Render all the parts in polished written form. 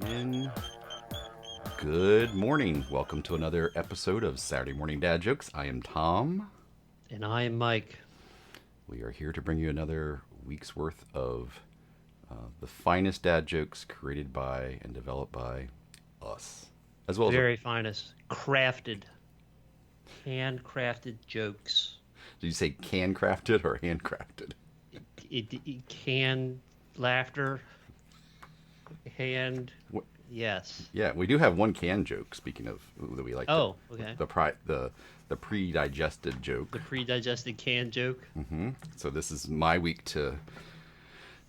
Coming in. Good morning. Welcome to another episode of Saturday Morning Dad Jokes. I am Tom. And I am Mike. We are here to bring you another week's worth of the finest dad jokes created by and developed by us, as well as. Very finest. Handcrafted jokes. Did you say can crafted or handcrafted? Canned laughter. Hand. What? Yes. Yeah, we do have one canned joke. Speaking of that, we like Oh, okay. the pre-digested joke. The pre-digested canned joke. So this is my week to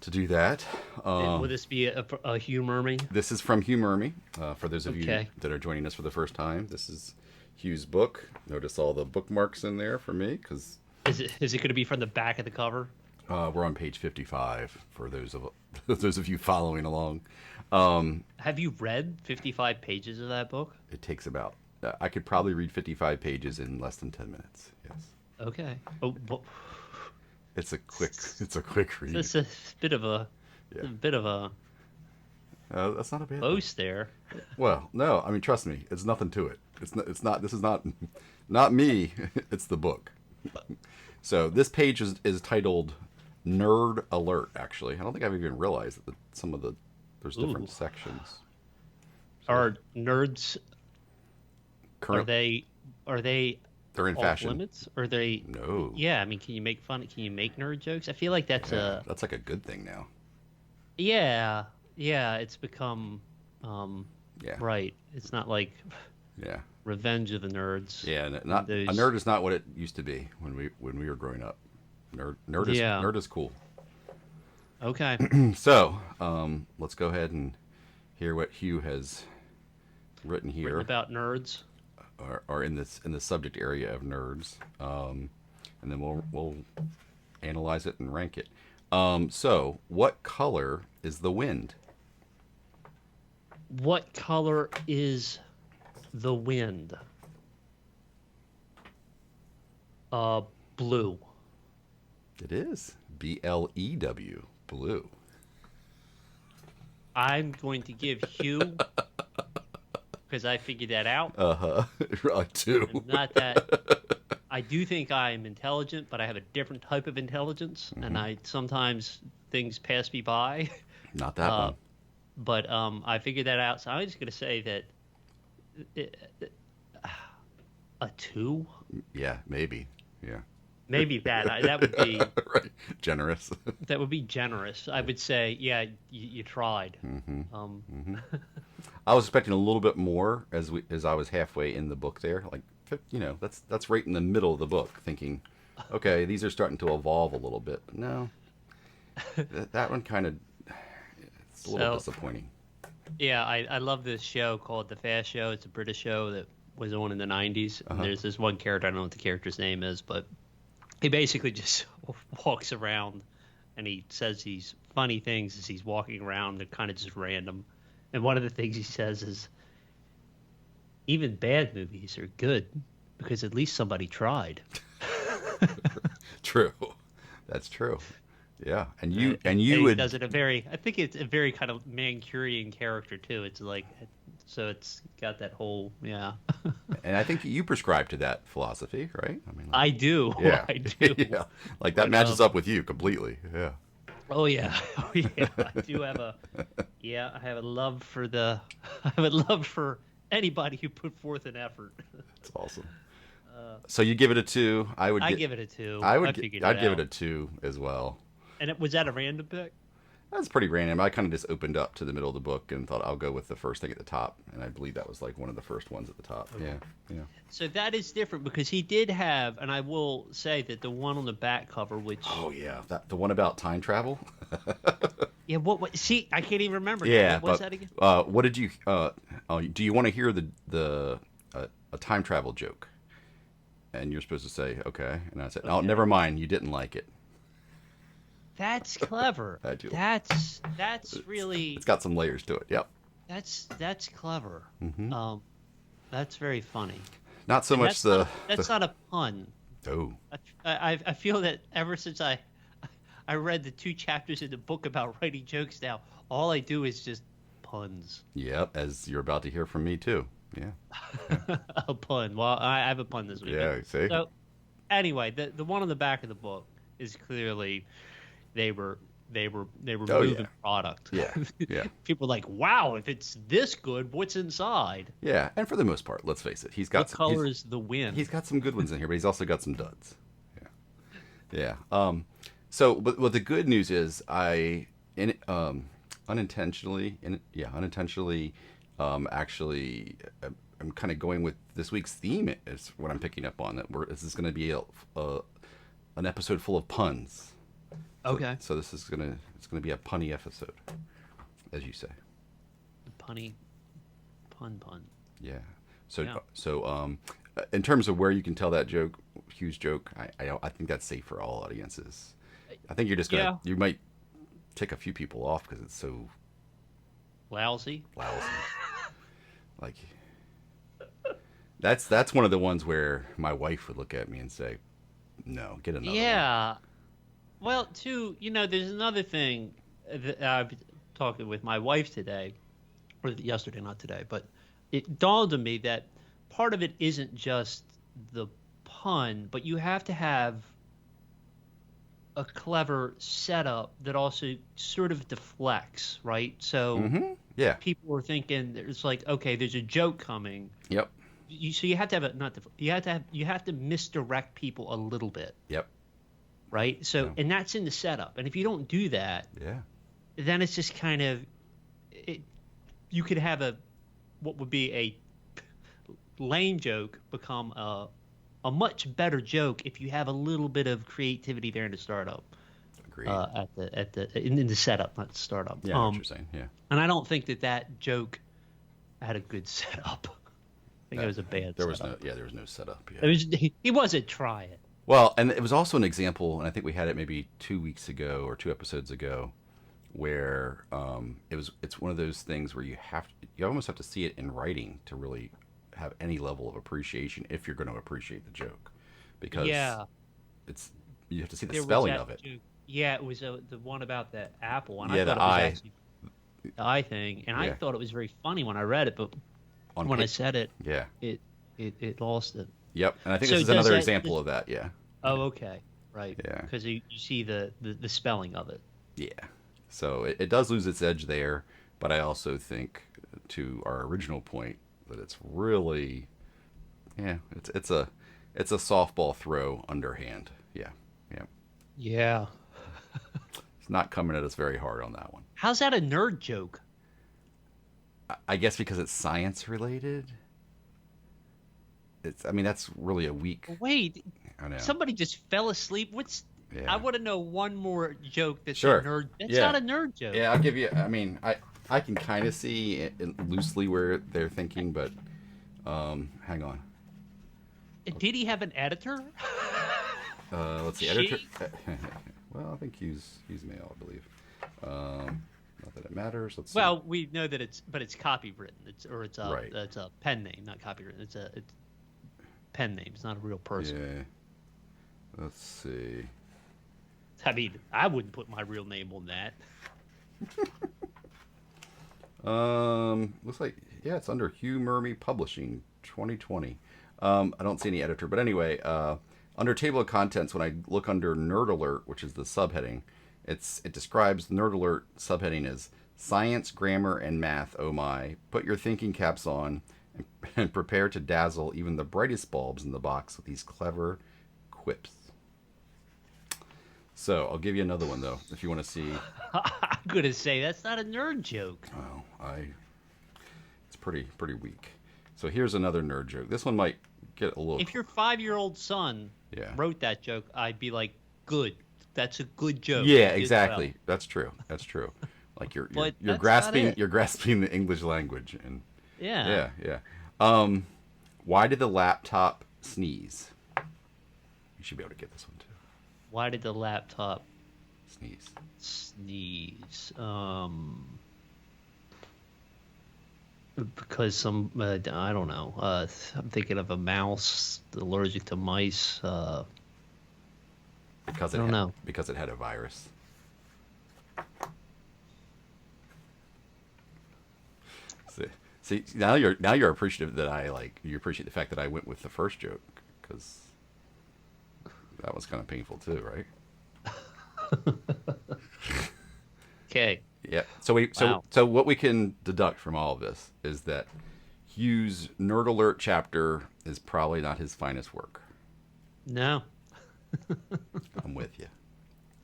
do that. Will this be a humor me? This is from Humor Me. For those of you Okay. that are joining us for the first time, this is Hugh's book. Notice all the bookmarks in there for me because Is it going to be from the back of the cover? we're on page 55 for those of those of you following along. Have you read 55 pages of that book? It takes about I could probably read 55 pages in less than 10 minutes. Yes, Okay. Oh, well, it's a quick read. this is a bit of a Yeah. a bit of a That's not a bad thing. boast there. Well, no, I mean trust me, it's nothing to it. It's not. This is not me. It's the book. So this page is titled Nerd Alert. Actually, I don't think I've even realized that there's different Ooh. sections. Are nerds Current, are they they're in off fashion. limits? Or they? No, Yeah, I mean, can you make fun? Can you make nerd jokes? I feel like that's yeah, that's like a good thing now. yeah. It's become Yeah, right. It's not like yeah, Revenge of the Nerds. yeah. Not Those, a nerd is not what it used to be when we were growing up. Yeah. Nerd is cool. Okay. So let's go ahead and hear what Hugh has written here. Written about nerds. Are in the subject area of nerds, and then we'll analyze it and rank it. So, what color is the wind? What color is the wind? Blue. It is BLEW, blue. I'm going to give Hugh because I figured that out. Two. Not that I do think I am intelligent, but I have a different type of intelligence, and I sometimes things pass me by. Not that one. But I figured that out, so I'm just gonna say that a 2, Yeah, maybe. Yeah, maybe that would be right. Generous. generous. I would say, yeah, you tried. I was expecting a little bit more as I was halfway in the book there. Like, that's right in the middle of the book. Thinking, okay, these are starting to evolve a little bit. But no, that one kind of it's a little So disappointing. yeah, I love this show called The Fast Show. It's a British show that was on in the 90s. And there's this one character, I don't know what the character's name is, but he basically just walks around and he says these funny things as he's walking around. They're kind of just random. And one of the things he says is, even bad movies are good because at least somebody tried. True, that's true. Yeah, and you He would. does it I think it's a very kind of Mancurian character too. It's like, so it's got that whole, yeah. And I think you prescribe to that philosophy, right? I mean, I do. yeah, I do. yeah, like that But, matches up with you completely. Yeah. Oh yeah, oh yeah. I do have I have a love for I have a love for anybody who put forth an effort. That's awesome. So you give it a 2. I give it a 2. Figured I'd give it out. a 2 as well. And was that a random pick? That's pretty random. I kind of just opened up to the middle of the book and thought I'll go with the first thing at the top, and I believe that was like one of the first ones at the top. Yeah, yeah. So that is different because he did have, and I will say that the one on the back cover, which Oh yeah, the one about time travel. yeah, what? See, I can't even remember. now. Yeah, What was but that again? what did you? Do you want to hear the a time travel joke? And you're supposed to say okay, and I said, oh, Okay. never mind. You didn't like it. That's clever. I do. That's really It's got some layers to it. Yep. that's clever. That's very funny. Not so And much that's the not a pun. oh I feel that ever since I read the 2 chapters in the book about writing jokes now, all I do is just puns. Yep, as you're about to hear from me too. Yeah. A pun. Well, I have a pun this week. Yeah, see? So anyway, the one on the back of the book is clearly they were Oh, moving yeah. product. Yeah. Yeah. People are like, wow, if it's this good, what's inside? Yeah, and for the most part, let's face it, What color is the wind? he's got some good ones in here, but he's also got some duds. Yeah. Yeah. So but what the good news is unintentionally actually I'm kind of going with this week's theme is what I'm picking up on, that this is going to be an episode full of puns. Okay. So it's gonna be a punny episode, as you say. Punny, pun. Yeah. So Yeah. in terms of where you can tell that joke, Hugh's joke, I think that's safe for all audiences. I think you're just gonna you might tick a few people off because it's so Lousy. lousy. Like that's one of the ones where my wife would look at me and say, "No, get another one." Yeah. Well, too, there's another thing that I've talking with my wife today, or yesterday, not today, but it dawned on me that part of it isn't just the pun, but you have to have a clever setup that also sort of deflects, right? So Yeah. people are thinking it's like, okay, there's a joke coming. Yep. So you have to have you have to misdirect people a little bit. Yep. Right? So, and that's in the setup. And if you don't do that, Yeah. then it's just kind of, you could have what would be a lame joke become a much better joke if you have a little bit of creativity there in the startup. Agreed. In the setup, not the startup. Yeah, I know what you're saying. Yeah. And I don't think that joke had a good setup. I think it was a bad There was setup. there was no setup. Yeah. He wasn't trying. Well, and it was also an example, and I think we had it maybe 2 weeks ago or 2 episodes ago, where it's one of those things where you almost have to see it in writing to really have any level of appreciation if you're going to appreciate the joke, because you have to see the spelling of it. Joke. Yeah, it was the one about the apple, and Yeah, I thought the it was eye. actually the eye thing, and I thought it was very funny when I read it, but when I said it, yeah, it lost it. yep, and I think So this is does another that- example of that. Yeah, Oh, okay, right. Yeah. Because you see the spelling of it. yeah. So it does lose its edge there, but I also think, to our original point, that it's really, it's a softball throw underhand. Yeah, yeah. Yeah. It's not coming at us very hard on that one. How's that a nerd joke? I guess because it's science related. I mean, that's really a weak. Wait, I know. somebody just fell asleep. Yeah. I want to know one more joke that's Sure. a nerd. That's Yeah. not a nerd joke. Yeah, I'll give you. I mean, I can kind of see loosely where they're thinking, but hang on. Did he have an editor? Let's see. She? Editor. Well, I think he's male, I believe. Not that it matters. Let's see. Well, we know that it's copywritten. It's Right. it's a pen name, not copywritten. It's pen name. It's not a real person. Yeah. Let's see. I mean, I wouldn't put my real name on that. Looks like it's under Hugh Murmy Publishing, 2020. I don't see any editor, but anyway, under table of contents, when I look under Nerd Alert, which is the subheading, it describes the Nerd Alert subheading as science, grammar, and math. Oh my! Put your thinking caps on and prepare to dazzle even the brightest bulbs in the box with these clever quips. So I'll give you another one though, if you want to see. I'm gonna say that's not a nerd joke. Oh, it's pretty weak. So here's another nerd joke. This one might get a little. If your 5-year-old son wrote that joke, I'd be like, good. That's a good joke. Yeah, You did exactly. well. That's true. That's true. Like you're But that's grasping not it. you're grasping the English language and Yeah. yeah. Why did the laptop sneeze? You should be able to get this one too. Why did the laptop Sneeze. sneeze? Because I don't know. I'm thinking of a mouse allergic to mice. Because I don't know. Because it had a virus. See, now you're appreciative that you appreciate the fact that I went with the first joke, because that was kind of painful too, right? Okay. Yeah. So Wow. so what we can deduct from all of this is that Hugh's Nerd Alert chapter is probably not his finest work. No. I'm with you.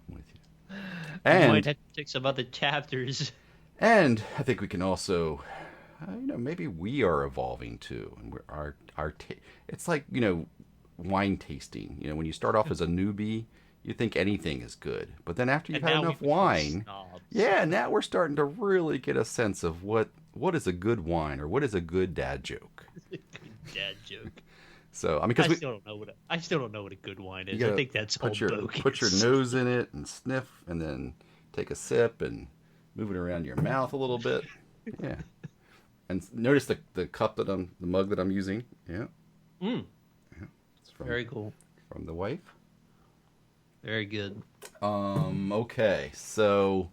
I'm with you. You might And have to take some other chapters. and I think we can also, maybe we are evolving too, and it's like wine tasting. When you start off as a newbie, you think anything is good, but then after you've And had now we enough become wine, snobs. yeah, now we're starting to really get a sense of what is a good wine or what is a good dad joke. Good dad joke. So I mean, because I still don't know what a good wine you is. I gotta think that's all put your bogus. nose in it and sniff, and then take a sip and move it around your mouth a little bit. Yeah, and notice the the mug that I'm using. Yeah, Mm, it's from very cool. the wife. Very good. Okay, so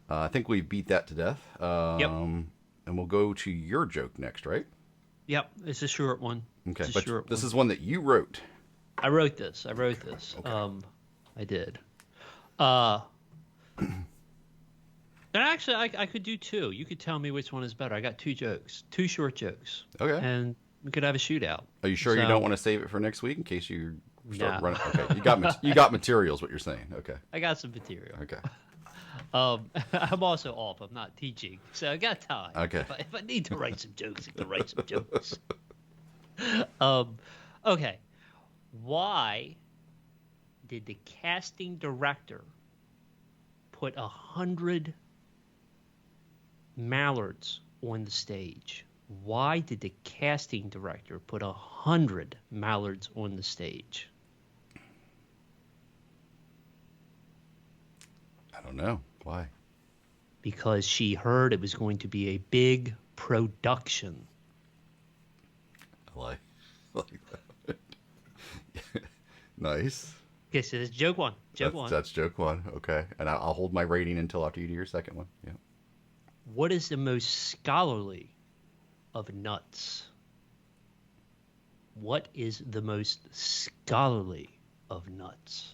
I think we beat that to death. Yep. And we'll go to your joke next, right? Yep. It's a short one. Okay, It's a but short this one. is one that you wrote. I wrote this. I wrote this. Okay. I did. Uh, and actually, I could do two. You could tell me which one is better. I got two jokes, two short jokes, Okay. and we could have a shootout. Are you sure you So, don't want to save it for next week in case you start Nah. running? Okay, you got materials. What you're saying? Okay. I got some material. Okay. I'm also off. I'm not teaching, so I got time. Okay. If I need to write some jokes, I can write some jokes. Okay. Why did the casting director put 100 mallards on the stage? Why did the casting director put 100 mallards on the stage? I don't know why. Because she heard it was going to be a big production. I like that. Nice. Okay, so that's joke one. Joke That's, one. that's joke one. Okay, and I'll hold my rating until after you do your second one. Yeah. What is the most scholarly of nuts? What is the most scholarly of nuts?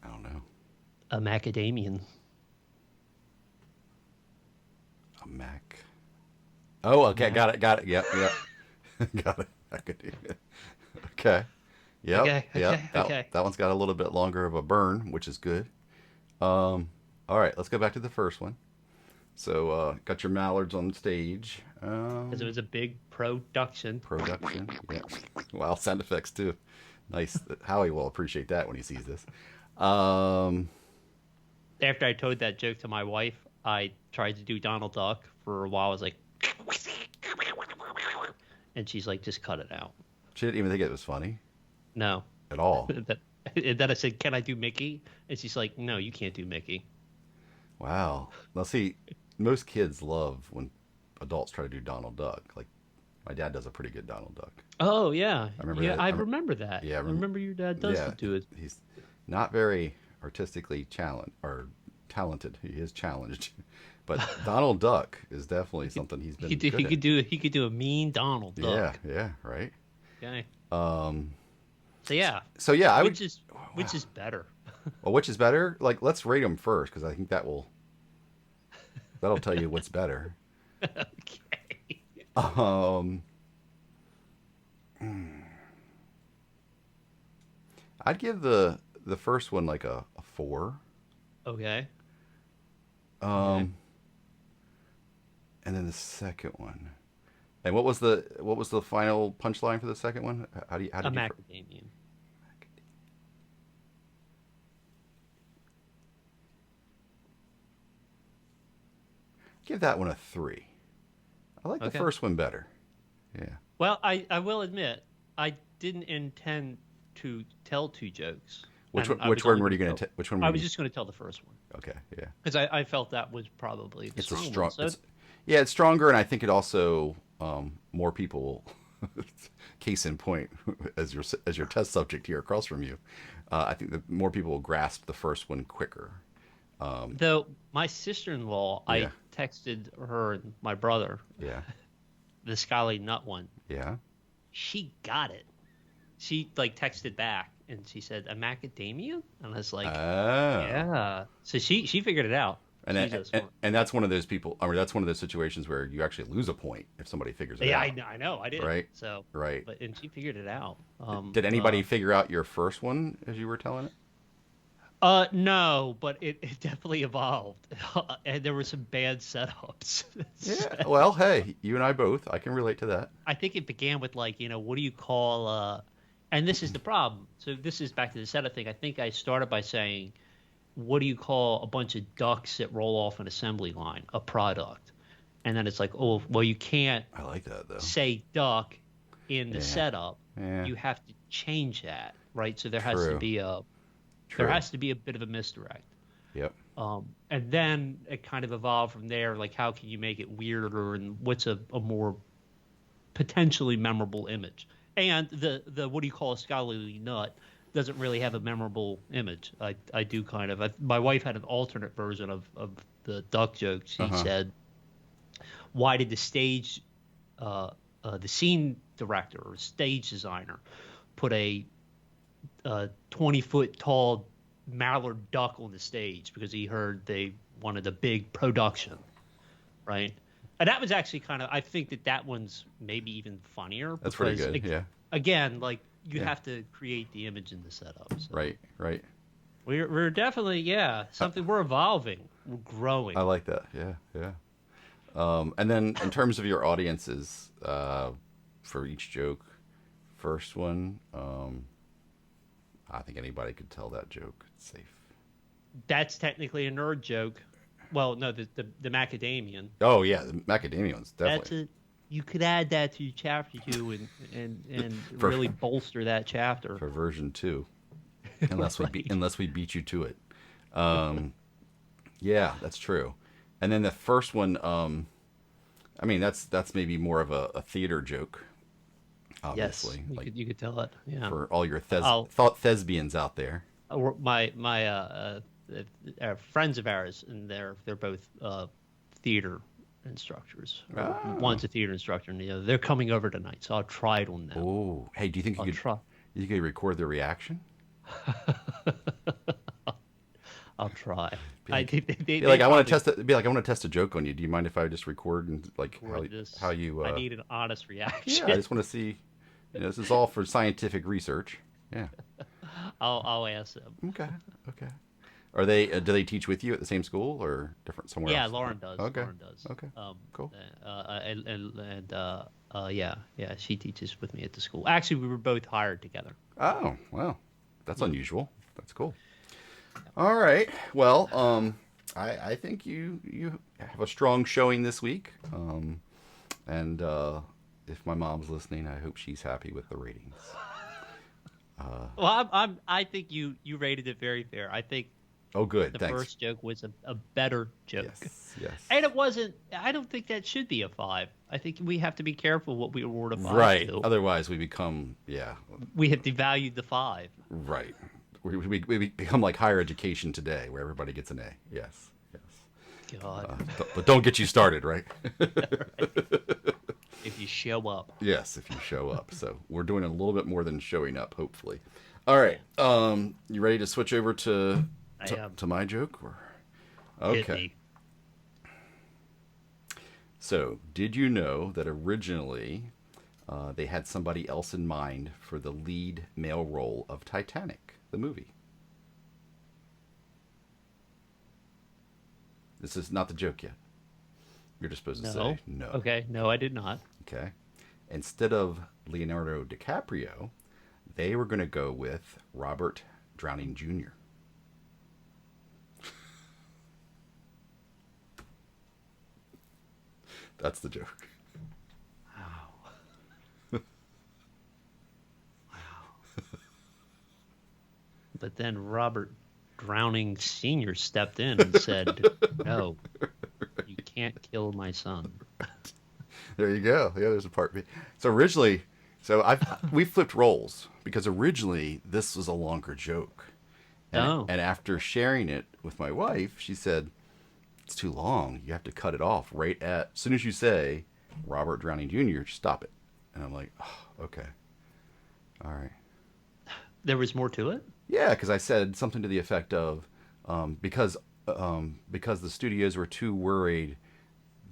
I don't know. A macadamian. A Mac. Oh, okay. Mac. Got it. Yep. Got it. I could do it. Okay. Yep. Okay, Yep. okay, That, okay. that one's got a little bit longer of a burn, which is good. All right. Let's go back to the first one. So, got your mallards on stage. Because it was a big production. Production. Yeah. Wow. Sound effects too. Nice. Howie will appreciate that when he sees this. After I told that joke to my wife, I tried to do Donald Duck for a while. I was like, and she's like, just cut it out. She didn't even think it was funny No. at all. And then I said, can I do Mickey? And she's like, no, you can't do Mickey. Wow. Now, see, most kids love when adults try to do Donald Duck. Like, my dad does a pretty good Donald Duck. Oh, yeah. I remember Yeah, that. I remember that. Yeah, I remember your dad does Yeah, do it. he's not very artistically talented. He is challenged, but Donald Duck is definitely something he's been good He at. could do a mean Donald Duck. Yeah, right. Okay. So yeah, So yeah, I would. which is better? Well, which is better? Like, let's rate them first because I think that'll tell you what's better. Okay. Um, I'd give the first one like a 4. Okay. And then the second one. And what was the final punchline for the second one? How A did you macadamian. give that one a 3? I like the Okay. first one better. Yeah. Well, I will admit I didn't intend to tell two jokes. Which And one? I Which was one only were you gonna going to? tell- Which one? I Were was you... just going to tell the first one Okay. Yeah. because I felt that was probably the It's a strong strong. one. So It's stronger, and I think it also more people. Case in point, as your test subject here across from you, I think that more people will grasp the first one quicker. Though my sister-in-law, Yeah. I texted her and my brother Yeah. the Scully Nut one. Yeah. She got it. She like texted back and she said a macadamia, and I was like, Oh. yeah. So she figured it out. And She's that, just smart. and that's one of those people. I mean, that's one of those situations where you actually lose a point if somebody figures it Yeah, out. I know, I did. Right. So, Right. but and she figured it out. Did anybody figure out your first one as you were telling it? No, but it definitely evolved, and there were some bad setups. Yeah. Well, hey, you and I both. I can relate to that. I think it began with like, what do you call and this is the problem. So this is back to the setup thing. I think I started by saying, what do you call a bunch of ducks that roll off an assembly line? A product. And then it's like, oh, well, you can't I like that though. say duck in the Yeah. setup. Yeah. You have to change that, right? So there has to True. be a True. there has to be a bit of a misdirect. Yep. And then it kind of evolved from there. Like, how can you make it weirder, and what's a more potentially memorable image? And the what do you call a scholarly nut doesn't really have a memorable image. I do kind of. My wife had an alternate version of the duck joke. She said, "Why did the scene director or stage designer put a 20-foot tall mallard duck on the stage? Because he heard they wanted a big production, right?" And that was actually kind of, I think that one's maybe even funnier. That's pretty because, good. Yeah. Again, like you Yeah. have to create the image in the setup. So Right. Right. we're definitely something. We're evolving. We're growing. I like that. Yeah. Yeah. And then in terms of your audiences, for each joke, first one, I think anybody could tell that joke. It's safe. That's technically a nerd joke. Well, no, the macadamian. Oh yeah, the macadamia one's That's definitely. you could add that to chapter 2 and For- really bolster that chapter. For version 2, unless Right. unless we beat you to it. Yeah, that's true. And then the first one, I mean, that's maybe more of a theater joke, Yes, obviously. you could tell it. Yeah. For all your I'll- thespians out there. My friends of ours, and they're both theater instructors. One's a theater instructor, and the other, they're coming over tonight, so I'll try it on them. Oh, hey, do you think I'll try. you could record the reaction? I'll try. Be like, I want to test it. Be like, I want to test a joke on you. Do you mind if I just record and like how you? I need an honest reaction. Yeah, I just want to see. This is all for scientific research. Yeah. I'll ask them. Okay. Okay. Are they? Do they teach with you at the same school or different somewhere Yeah, else? Lauren does. Okay. Lauren does. Okay. Cool. Yeah, she teaches with me at the school. Actually, we were both hired together. Oh, well, that's unusual. That's cool. All right. Well, I think you have a strong showing this week. And if my mom's listening, I hope she's happy with the ratings. Well, I think you rated it very fair. I think Oh, good. the Thanks. first joke was a better joke. Yes. Yes. And it wasn't. I don't think that should be a 5. I think we have to be careful what we award a 5 Right. to. Otherwise, we become We have devalued the 5. right. We become like higher education today, where everybody gets an A. Yes. Yes. God, But don't get you started, right? if you show up. Yes, if you show up. So we're doing a little bit more than showing up, hopefully. All right. You ready to switch over to I am. to my joke? Hit Okay. me. So, did you know that originally they had somebody else in mind for the lead male role of Titanic, the movie? This is not the joke yet. You're just supposed to No. say no. Okay. No, I did not. Okay. Instead of Leonardo DiCaprio, they were going to go with Robert Drowning Jr. That's the joke. But then Robert Drowning Sr. stepped in and said, "No, you can't kill my son." There you go. Yeah, there's a part B. So originally, we flipped roles because originally this was a longer joke. And, Oh. and after sharing it with my wife, she said, it's too long. You have to cut it off right at, as soon as you say Robert Drowning Jr., stop it. And I'm like, oh, okay. All right. There was more to it? Yeah, because I said something to the effect of, because the studios were too worried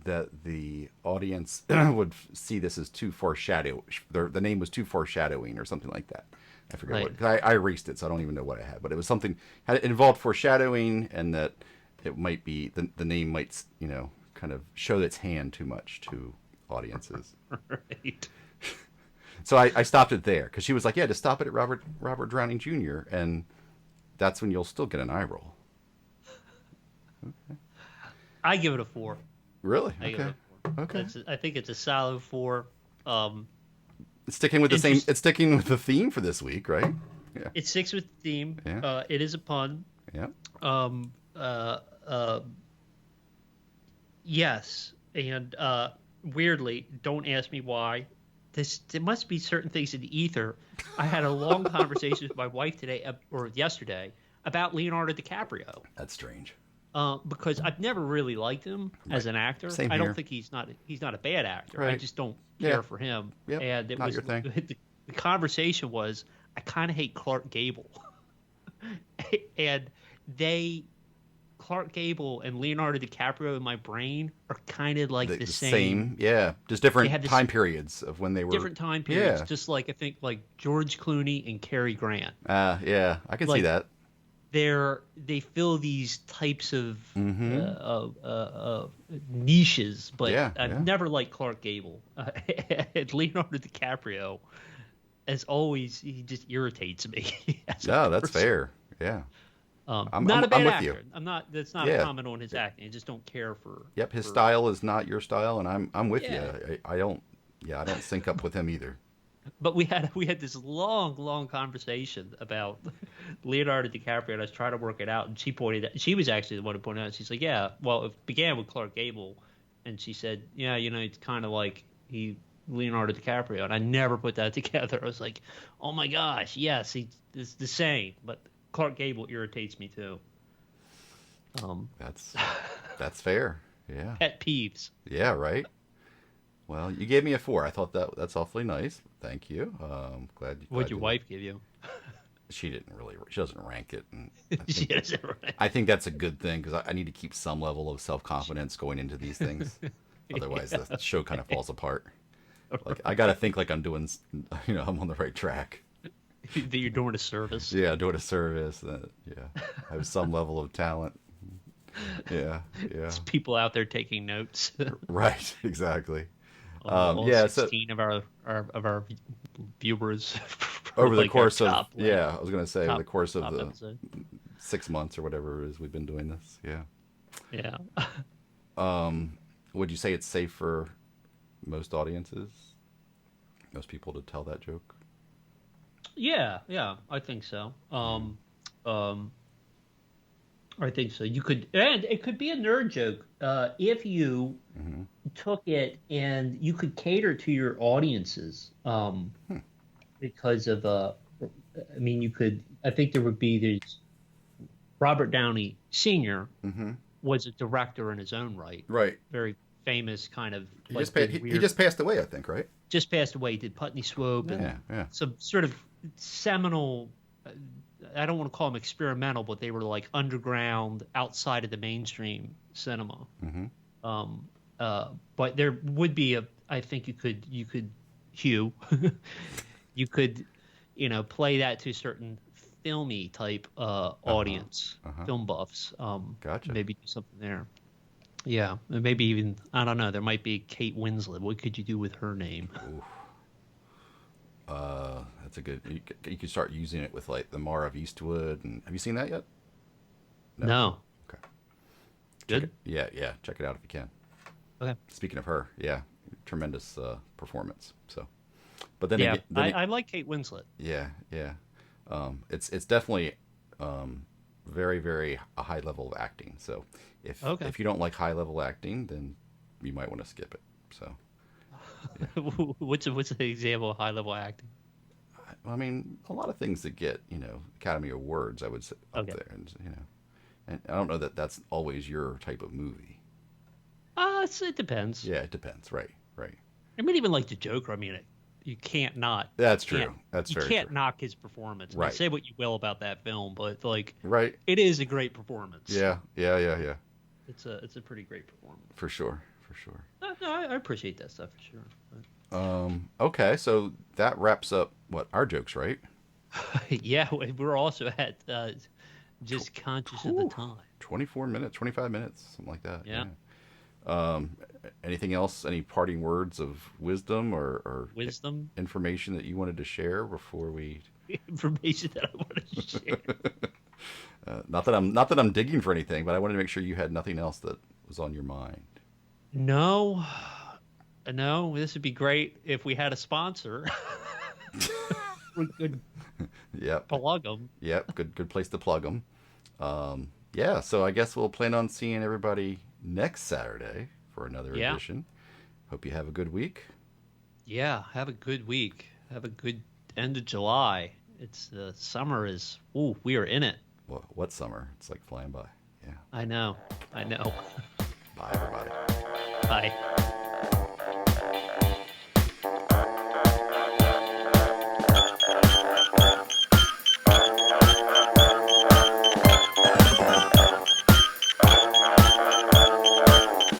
that the audience would see this as too foreshadow. The name was too foreshadowing or something like that. I forget Right. what. 'Cause I erased it, so I don't even know what I had. But it was something it involved foreshadowing, and that it might be the name might kind of show its hand too much to audiences. Right. So I stopped it there because she was like, "Yeah, just stop it at Robert Drowning Jr." And that's when you'll still get an eye roll. I give it a 4. Really? I give it Okay. a 4. Okay. I think it's a solid 4. It's sticking with the same. Interest- It's sticking with the theme for this week, right? Yeah. It sticks with the theme. Yeah. It is a pun. Yeah. Yes, and weirdly, don't ask me why. There must be certain things in the ether. I had a long conversation with my wife today or yesterday about Leonardo DiCaprio. That's strange. Because I've never really liked him as an actor. Same I here. don't think he's not a bad actor. I Right. just don't Yeah. care for him. Yep, And it not was your thing. The conversation was I kind of hate Clark Gable, and Clark Gable and Leonardo DiCaprio in my brain are kind of like the same. Yeah. Just different They have this time periods of when they were. different time periods. Yeah. Just like I think like George Clooney and Cary Grant. Yeah. I can see Like, that. They fill these types of Mm-hmm. niches, but Yeah, I've yeah. never liked Clark Gable. And Leonardo DiCaprio, as always, he just irritates me. as a No, that's person. fair. Yeah. I'm- Not a bad I'm with actor. you. That's not Yeah. a comment on his acting. I just don't care for. Yep. His for- style is not your style, and I'm with Yeah. you. I don't. Yeah, I don't sync up with him either. But we had this long conversation about Leonardo DiCaprio, and I was trying to work it out. And she was actually the one who pointed out. She's like, "Yeah, well, it began with Clark Gable," and she said, "Yeah, it's kind of like Leonardo DiCaprio." And I never put that together. I was like, "Oh my gosh, yes, it's the same." But Clark Gable irritates me too. That's fair. Yeah. Pet peeves. Yeah. Right. Well, you gave me a 4. I thought that's awfully nice. Thank you. Glad you. What'd your wife give you? She didn't really. She doesn't rank it, and I think, She doesn't right. I think that's a good thing because I need to keep some level of self confidence going into these things. Otherwise, the show kind of falls apart. Like I got to think like I'm doing. I'm on the right track. That you're doing a service. Yeah, doing a service. Yeah, I have some level of talent. Yeah. People out there taking notes. Right. Exactly. All yeah. So 16 of our viewers over the like, course our of top, like, I was gonna say over the course of top the episode. 6 months or whatever it is we've been doing this. Yeah. Yeah. Would you say it's safe for most audiences, most people to tell that joke? Yeah, I think so. I think so. You could, and it could be a nerd joke if you took it and you could cater to your audiences. Because of, I mean, you could. I think there would be this. Robert Downey Sr. Was a director in his own right. Right. Very famous kind of. He like, just he weird- just passed away, I think. Right. just passed away. Did Putney Swope and Yeah. some sort of seminal. I don't want to call them experimental, but they were like underground, outside of the mainstream cinema. But there would be I think you could Hugh, you could, play that to a certain filmy type audience, film buffs. Gotcha. Maybe do something there. Yeah, and maybe even I don't know. There might be Kate Winslet. What could you do with her name? That's a good. You could start using it with like the Mara of Eastwood. And have you seen that yet? No. Okay. Good. Yeah. Check it out if you can. Okay. Speaking of her, yeah, tremendous performance. So, but then Yeah, again, I like Kate Winslet. yeah. It's definitely very very a high level of acting. So if you don't like high level acting, then you might want to skip it. So what's an example of high level acting? I mean, a lot of things that get Academy Awards, I would say up Okay. there, and And I don't know that that's always your type of movie. It depends. Yeah, it depends. Right, right. I mean, even like the Joker. I mean, you can't not. That's you true. can't- That's you very can't true. knock his performance. I mean, Right. say what you will about that film, but like, Right. it is a great performance. Yeah, yeah, yeah, yeah. It's a pretty great performance. For sure, for sure. No, I appreciate that stuff for sure. Okay, so that wraps up what our jokes, right? But, yeah, we're also at just conscious of the time. 24 minutes, 25 minutes, something like that. Yeah. Anything else? Any parting words of wisdom or Wisdom, information that you wanted to share before we? information that I want to share. Not that I'm digging for anything, but I wanted to make sure you had nothing else that was on your mind. No, this would be great if we had a sponsor. We could Yep. plug them. Yep. Good place to plug them. Yeah. So I guess we'll plan on seeing everybody next Saturday for another Yeah. edition. Hope you have a good week. Yeah, have a good week. Have a good end of July. It's the summer is. Ooh, we are in it. What summer? It's like flying by. Yeah. I know. Bye, everybody. Bye.